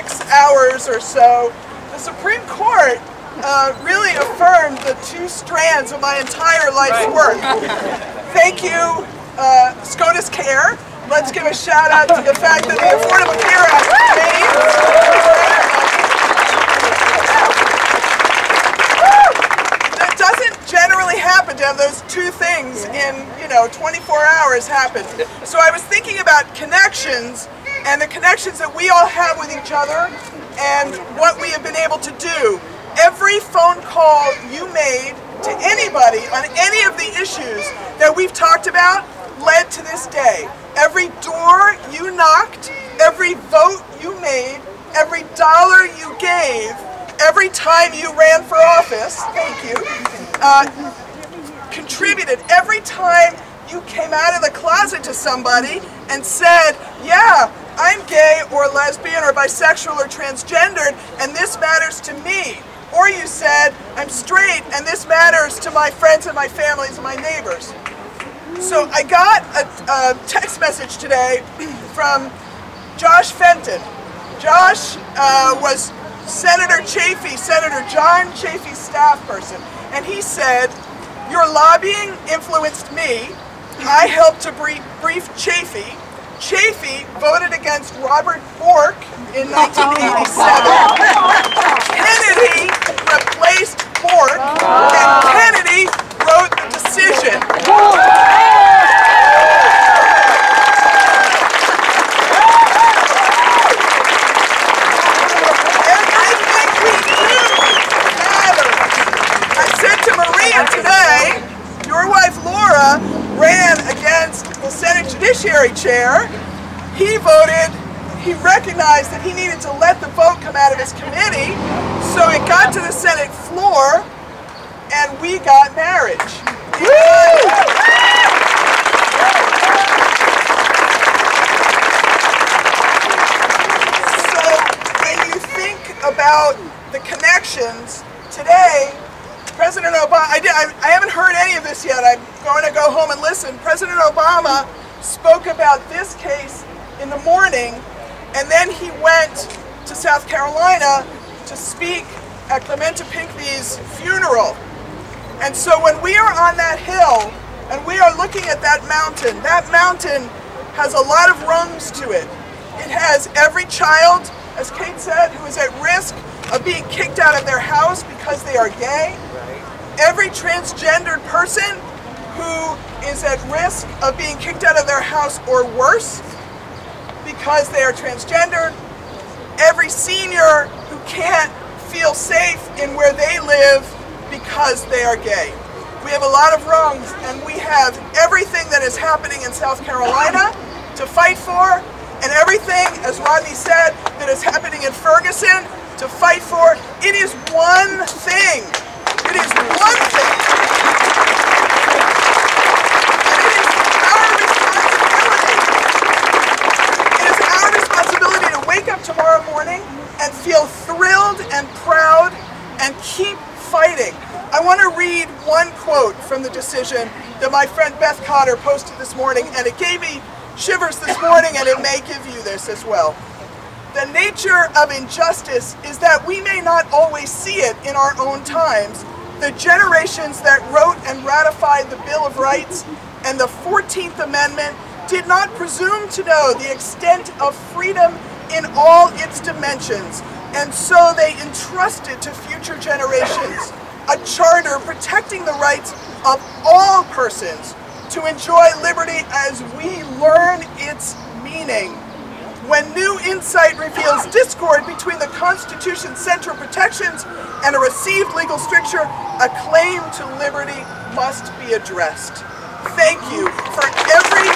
6 hours or so, the Supreme Court really affirmed the two strands of my entire life's work. Thank you, SCOTUS Care. Let's give a shout out to the fact that the Affordable Care Act that doesn't generally happen to have those two things in, 24 hours happen. So I was thinking about connections and the connections that we all have with each other and what we have been able to do. Every phone call you made to anybody on any of the issues that we've talked about led to this day. Every door you knocked, every vote you made, every dollar you gave, every time you ran for office, thank you, contributed. Every time you came out of the closet to somebody and said, yeah, I'm gay or lesbian or bisexual or transgendered and this matters to me. Or you said, I'm straight and this matters to my friends and my families and my neighbors. So I got a text message today from Josh Fenton. Josh was Senator John Chafee's staff person. And he said, your lobbying influenced me. I helped to brief Chafee. Chafee voted against Robert Bork in 1987. Kennedy replaced Bork, and Kennedy wrote the decision. Everything we do matters. I said to Maria today, your wife Laura ran against the Senate Judiciary Chair. He recognized that he needed to let the vote come out of his committee, so it got to the Senate floor, and we got marriage. So when you think about the connections, today, President Obama, I haven't heard any of this yet, I'm going to go home and listen. President Obama spoke about this case in the morning, and then he went to South Carolina to speak at Clementa Pinckney's funeral. And so when we are on that hill, and we are looking at that mountain has a lot of rungs to it. It has every child, as Kate said, who is at risk of being kicked out of their house because they are gay. Every transgendered person who is at risk of being kicked out of their house or worse because they are transgendered. Every senior who can't feel safe in where they live because they are gay. We have a lot of rungs, and we have everything that is happening in South Carolina to fight for, and everything, as Rodney said, that is happening in Ferguson to fight for. It is one thing. It is one thing. And it is our responsibility. It is our responsibility to wake up tomorrow morning and feel thrilled and proud and keep fighting. I want to read one quote from the decision that my friend Beth Cotter posted this morning, and it gave me shivers this morning, and it may give you this as well. The nature of injustice is that we may not always see it in our own times. The generations that wrote and ratified the Bill of Rights and the 14th Amendment did not presume to know the extent of freedom in all its dimensions, and so they entrusted to future generations a charter protecting the rights of all persons to enjoy liberty as we learn its meaning. When new insight reveals discord between the Constitution's central protections and a received legal stricture, a claim to liberty must be addressed. Thank you for every